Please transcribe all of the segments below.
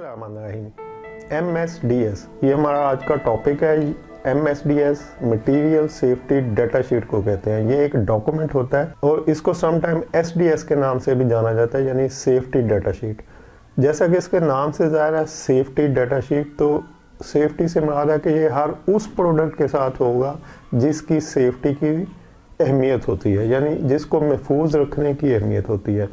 बिस्मिल्लाहिर्रहमानिर्रहीम। MSDS ये हमारा आज का टॉपिक है। MSDS material safety data sheet को कहते हैं। ये एक डॉक्यूमेंट होता है और इसको समटाइम SDS के नाम से भी जाना जाता है, यानी सेफ्टी डाटा शीट। जैसा कि इसके नाम से ज़ाहिर है सेफ्टी डाटा शीट, तो सेफ्टी से मुराद है कि ये हर उस प्रोडक्ट के साथ होगा जिसकी सेफ्टी की अहमियत होती है, यानी जिसको महफूज रखने की अहमियत होती है।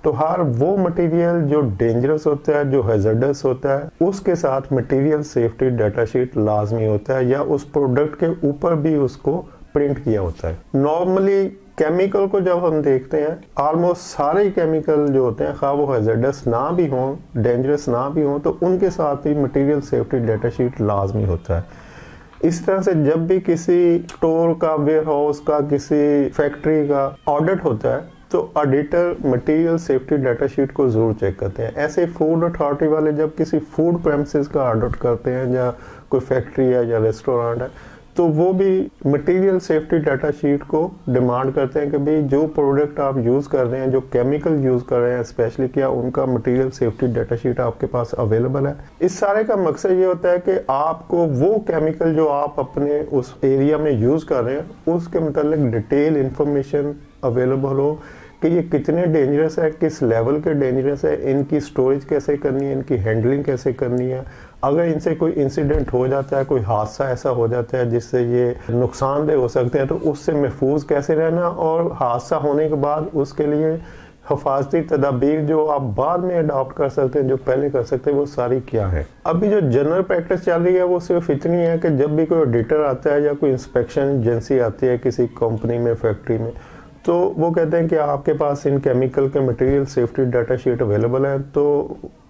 तो हर वो मटेरियल जो डेंजरस होता है, जो हैजर्डस होता है, उसके साथ मटेरियल सेफ्टी डाटा शीट लाजमी होता है, या उस प्रोडक्ट के ऊपर भी उसको प्रिंट किया होता है। नॉर्मली केमिकल को जब हम देखते हैं, ऑलमोस्ट सारे केमिकल जो होते हैं, खा वो हैजर्डस ना भी हों, डेंजरस ना भी हों, तो उनके साथ भी मटेरियल सेफ्टी डाटा शीट लाजमी होता है। इस तरह से जब भी किसी स्टोर का, वेयर हाउस का, किसी फैक्ट्री का ऑडिट होता है, तो auditor material safety data sheet को जरूर चेक करते हैं। ऐसे फूड अथॉरिटी वाले जब किसी फूड प्रेमिसेस का ऑडिट करते हैं, या कोई फैक्ट्री है या रेस्टोरेंट है, तो वो भी मटेरियल सेफ्टी डाटा शीट को डिमांड करते हैं कि भाई जो प्रोडक्ट आप यूज़ कर रहे हैं, जो केमिकल यूज़ कर रहे हैं स्पेशली, क्या उनका मटेरियल सेफ्टी डाटा शीट आपके पास अवेलेबल है। इस सारे का मकसद ये होता है कि आपको वो केमिकल जो आप अपने उस एरिया में यूज़ कर रहे हैं उसके मतलब डिटेल इंफॉर्मेशन अवेलेबल हो कि ये कितने डेंजरस है, किस लेवल के डेंजरस है, इनकी स्टोरेज कैसे करनी है, इनकी हैंडलिंग कैसे करनी है। अगर इनसे कोई इंसिडेंट हो जाता है, कोई हादसा ऐसा हो जाता है जिससे ये नुकसानदेह हो सकते हैं, तो उससे महफूज कैसे रहना, और हादसा होने के बाद उसके लिए हिफाजती तदाबीर जो आप बाद में अडॉप्ट कर सकते हैं, जो पहले कर सकते हैं, वो सारी क्या है। अभी जो जनरल प्रैक्टिस चल रही है वो सिर्फ इतनी है कि जब भी कोई ऑडिटर आता है या कोई इंस्पेक्शन एजेंसी आती है किसी कंपनी में, फैक्ट्री में, तो वो कहते हैं कि आपके पास इन केमिकल के material safety data sheet available है। तो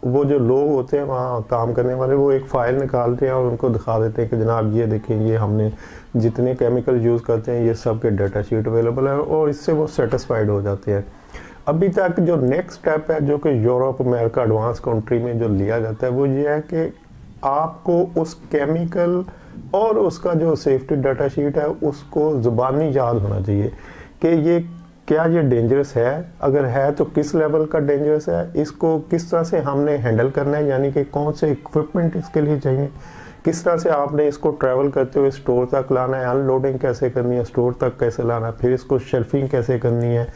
वो जो लोग होते हैं वहाँ काम करने वाले, वो एक फ़ाइल निकालते हैं और उनको दिखा देते हैं कि जनाब ये देखें, ये हमने जितने केमिकल यूज़ करते हैं ये सब के डाटा शीट अवेलेबल है, और इससे वो सेटिस्फाइड हो जाते हैं। अभी तक जो नेक्स्ट स्टेप है, जो कि यूरोप, अमेरिका, एडवांस कंट्री में जो लिया जाता है, वो ये है कि आपको उस केमिकल और उसका जो सेफ्टी डाटा शीट है उसको ज़ुबानी याद होना चाहिए कि ये क्या ये डेंजरस है, अगर है तो किस लेवल का डेंजरस है, इसको किस तरह से हमने हैंडल करना है, यानी कि कौन से इक्विपमेंट इसके लिए चाहिए, किस तरह से आपने इसको ट्रैवल करते हुए स्टोर तक लाना है, अनलोडिंग कैसे करनी है, स्टोर तक कैसे लाना है, फिर इसको शेल्फिंग कैसे करनी है,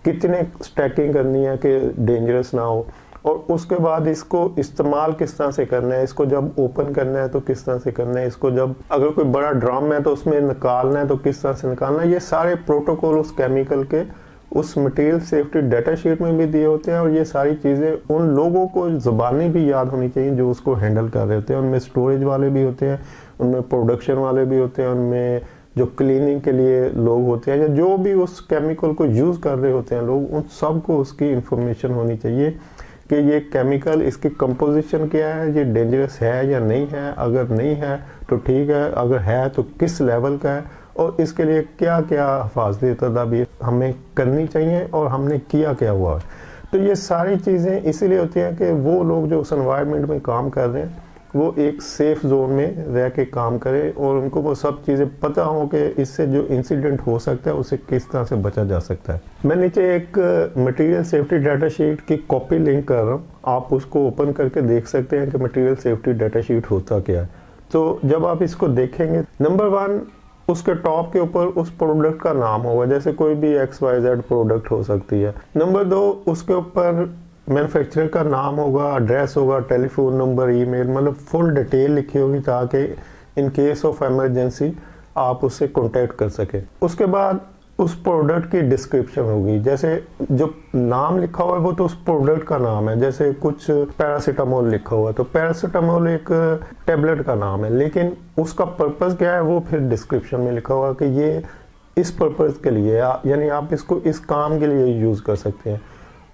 कितने स्टैकिंग करनी है कि डेंजरस ना हो, और उसके बाद इसको इस्तेमाल किस तरह से करना है, इसको जब ओपन करना है तो किस तरह से करना है, इसको जब अगर कोई बड़ा ड्रम है तो उसमें निकालना है तो किस तरह से निकालना है। ये सारे प्रोटोकॉल उस केमिकल के उस मटेरियल सेफ्टी डाटा शीट में भी दिए होते हैं, और ये सारी चीज़ें उन लोगों को ज़ुबानी भी याद होनी चाहिए जो उसको हैंडल कर रहे होते हैं। उनमें स्टोरेज वाले भी होते हैं, उनमें प्रोडक्शन वाले भी होते हैं, उनमें जो क्लीनिंग के लिए लोग होते हैं, या जो भी उस केमिकल को यूज़ कर रहे होते हैं लोग, उन सबको उसकी इंफॉर्मेशन होनी चाहिए कि ये केमिकल, इसकी कंपोजिशन क्या है, ये डेंजरस है या नहीं है, अगर नहीं है तो ठीक है, अगर है तो किस लेवल का है, और इसके लिए क्या क्या हिफाजती तदाबीर हमें करनी चाहिए और हमने किया क्या हुआ है। तो ये सारी चीज़ें इसीलिए होती हैं कि वो लोग जो उस एनवायरनमेंट में काम कर रहे हैं वो एक सेफ जोन में रह के काम करें, और उनको वो सब चीज़ें पता हो कि इससे जो इंसिडेंट हो सकता है उसे किस तरह से बचा जा सकता है। मैं नीचे एक मटेरियल सेफ्टी डाटा शीट की कॉपी लिंक कर रहा हूँ, आप उसको ओपन करके देख सकते हैं कि मटेरियल सेफ्टी डाटा शीट होता क्या है। तो जब आप इसको देखेंगे, नंबर 1 उसके टॉप के ऊपर उस प्रोडक्ट का नाम होगा, जैसे कोई भी XYZ प्रोडक्ट हो सकती है। नंबर 2 उसके ऊपर मैन्युफैक्चरर का नाम होगा, एड्रेस होगा, टेलीफोन नंबर, ईमेल, मतलब फुल डिटेल लिखी होगी ताकि इन केस ऑफ इमरजेंसी आप उससे कांटेक्ट कर सकें। उसके बाद उस प्रोडक्ट की डिस्क्रिप्शन होगी, जैसे जो नाम लिखा हुआ है वो तो उस प्रोडक्ट का नाम है, जैसे कुछ पैरासीटामोल लिखा हुआ है तो पैरासीटामोल एक टेबलेट का नाम है, लेकिन उसका पर्पज़ क्या है वो फिर डिस्क्रिप्शन में लिखा हुआ कि ये इस पर्पज़ के लिए, यानी आप इसको इस काम के लिए यूज़ कर सकते हैं।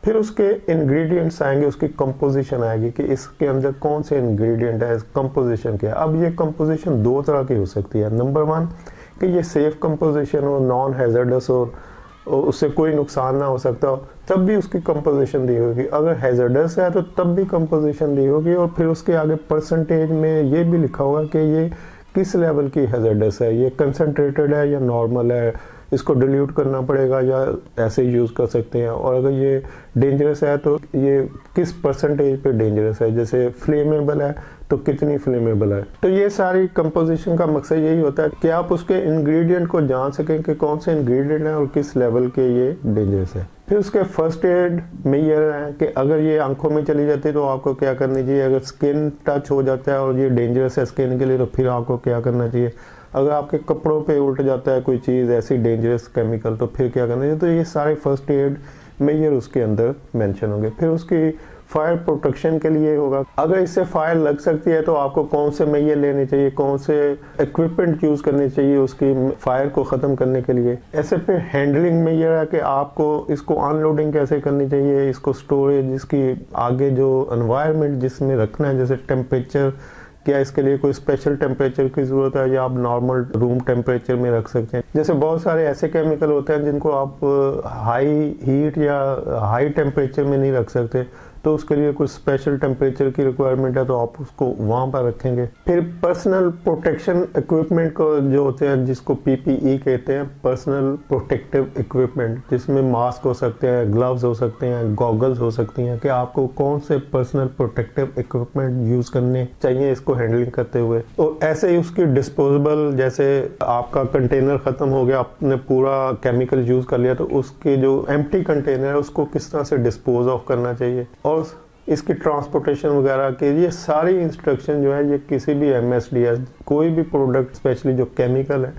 फिर उसके इंग्रेडिएंट्स आएंगे, उसकी कंपोजिशन आएगी कि इसके अंदर कौन से इंग्रेडिएंट है, कंपोजिशन क्या है। अब ये कंपोजिशन 2 तरह की हो सकती है। नंबर 1 कि ये सेफ कंपोजिशन हो, नॉन हैजर्डस हो, उससे कोई नुकसान ना हो सकता हो, तब भी उसकी कंपोजिशन दी होगी। अगर हैजर्डस है तो तब भी कंपोजिशन दी होगी, और फिर उसके आगे परसेंटेज में ये भी लिखा होगा कि ये किस लेवल की हैजर्डस है, ये कंसनट्रेटेड है या नॉर्मल है, इसको डिल्यूट करना पड़ेगा या ऐसे यूज़ कर सकते हैं। और अगर ये डेंजरस है तो ये किस परसेंटेज पे डेंजरस है, जैसे फ्लेमेबल है तो कितनी फ्लेमेबल है। तो ये सारी कंपोजिशन का मकसद यही होता है कि आप उसके इंग्रेडिएंट को जान सकें कि कौन से इंग्रेडिएंट हैं और किस लेवल के ये डेंजरस है। फिर उसके फर्स्ट एड मेजर है कि अगर ये आंखों में चली जाती है तो आपको क्या करनी चाहिए, अगर स्किन टच हो जाता है और ये डेंजरस है स्किन के लिए तो फिर आपको क्या करना चाहिए, अगर आपके कपड़ों पे उल्ट जाता है कोई चीज़ ऐसी डेंजरस केमिकल तो फिर क्या करना चाहिए। तो ये सारे फर्स्ट एड मेजर उसके अंदर मेंशन होंगे। फिर उसकी फायर प्रोटेक्शन के लिए होगा, अगर इससे फायर लग सकती है तो आपको कौन से मेजर लेने चाहिए, कौन से इक्विपमेंट यूज करने चाहिए उसकी फायर को ख़त्म करने के लिए। ऐसे फिर हैंडलिंग मेजर है कि आपको इसको अनलोडिंग कैसे करनी चाहिए, इसको स्टोरेज, इसकी आगे जो एनवायरनमेंट जिसमें रखना है, जैसे टेम्परेचर, क्या इसके लिए कोई स्पेशल टेम्परेचर की ज़रूरत है या आप नॉर्मल रूम टेम्परेचर में रख सकते हैं। जैसे बहुत सारे ऐसे केमिकल होते हैं जिनको आप हाई हीट या हाई टेम्परेचर में नहीं रख सकते, तो उसके लिए कुछ स्पेशल टेम्परेचर की रिक्वायरमेंट है तो आप उसको वहाँ पर रखेंगे। फिर पर्सनल प्रोटेक्शन इक्विपमेंट को जो होते हैं जिसको PPE कहते हैं, पर्सनल प्रोटेक्टिव इक्विपमेंट, जिसमें मास्क हो सकते हैं, ग्लव्स हो सकते हैं, गॉगल्स हो सकती हैं, कि आपको कौन से पर्सनल प्रोटेक्टिव इक्विपमेंट यूज करने चाहिए इसको हैंडलिंग करते हुए। और ऐसे ही उसकी डिस्पोजेबल, जैसे आपका कंटेनर खत्म हो गया, आपने पूरा केमिकल यूज कर लिया, तो उसके जो एम्प्टी कंटेनर है उसको किस तरह से डिस्पोज ऑफ करना चाहिए और इसकी ट्रांसपोर्टेशन वगैरह के, ये सारी इंस्ट्रक्शन जो है ये किसी भी MSDS कोई भी प्रोडक्ट स्पेशली जो केमिकल है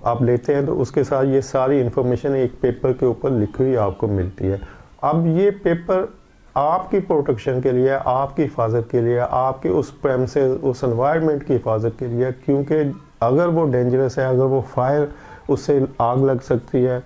आप लेते हैं तो उसके साथ ये सारी इंफॉर्मेशन एक पेपर के ऊपर लिखी हुई आपको मिलती है। अब ये पेपर आपकी प्रोटेक्शन के लिए, आपकी हिफाजत के लिए, आपके उस प्रेमिसेस, उस एनवायरनमेंट की हिफाजत के लिए, क्योंकि अगर वो डेंजरस है, अगर वो फायर, उससे आग लग सकती है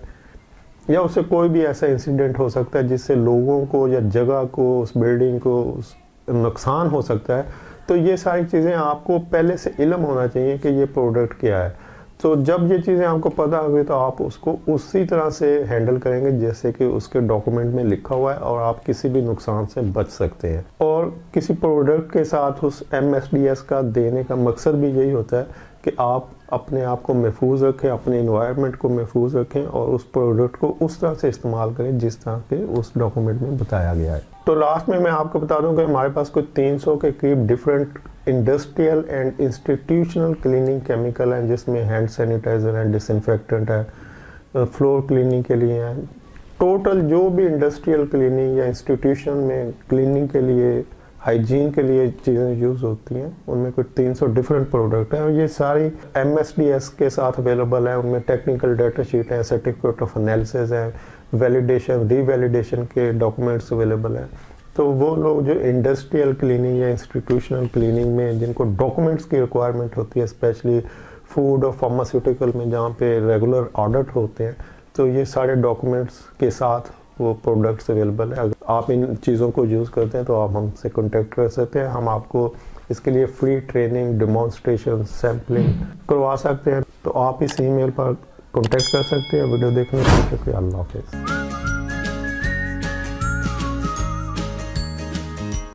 या उससे कोई भी ऐसा इंसिडेंट हो सकता है जिससे लोगों को या जगह को, उस बिल्डिंग को नुकसान हो सकता है, तो ये सारी चीज़ें आपको पहले से इल्म होना चाहिए कि ये प्रोडक्ट क्या है। तो जब ये चीज़ें आपको पता होगी तो आप उसको उसी तरह से हैंडल करेंगे जैसे कि उसके डॉक्यूमेंट में लिखा हुआ है और आप किसी भी नुकसान से बच सकते हैं। और किसी प्रोडक्ट के साथ उस MSDS का देने का मकसद भी यही होता है कि आप अपने आप को महफूज रखें, अपने इन्वायरमेंट को महफूज रखें और उस प्रोडक्ट को उस तरह से इस्तेमाल करें जिस तरह के उस डॉक्यूमेंट में बताया गया है। तो लास्ट में मैं आपको बता दूं कि हमारे पास कुछ 300 के करीब different industrial and institutional cleaning chemical हैं, जिसमें हैंड सैनिटाइजर है, डिसइंफेक्टेंट है, फ्लोर क्लीनिंग के लिए है। टोटल जो भी इंडस्ट्रियल क्लीनिंग या इंस्टीट्यूशन में क्लीनिंग के लिए, हाइजीन के लिए चीज़ें यूज़ होती हैं, उनमें कुछ 300 डिफरेंट प्रोडक्ट हैं और ये सारी MSDS के साथ अवेलेबल है। उनमें टेक्निकल डाटा शीट है, सर्टिफिकेट ऑफ एनालिसिस है, वैलिडेशन, रीवैलिडेशन के डॉक्यूमेंट्स अवेलेबल हैं। तो वो लोग जो इंडस्ट्रियल क्लीनिंग या इंस्टीट्यूशनल क्लीनिंग में जिनको डॉक्यूमेंट्स की रिक्वायरमेंट होती है, स्पेशली फूड और फार्मास्यूटिकल में जहाँ पे रेगुलर ऑडिट होते हैं, तो ये सारे डॉक्यूमेंट्स के साथ वो प्रोडक्ट्स अवेलेबल है। अगर आप इन चीज़ों को यूज़ करते हैं तो आप हमसे कॉन्टेक्ट कर सकते हैं। हम आपको इसके लिए फ्री ट्रेनिंग, डेमोन्स्ट्रेशन, सैम्पलिंग करवा सकते हैं। तो आप इस ईमेल पर कॉन्टेक्ट कर सकते हैं। वीडियो देखने के लिए शुक्रिया। अल्लाह हाफ़िज़।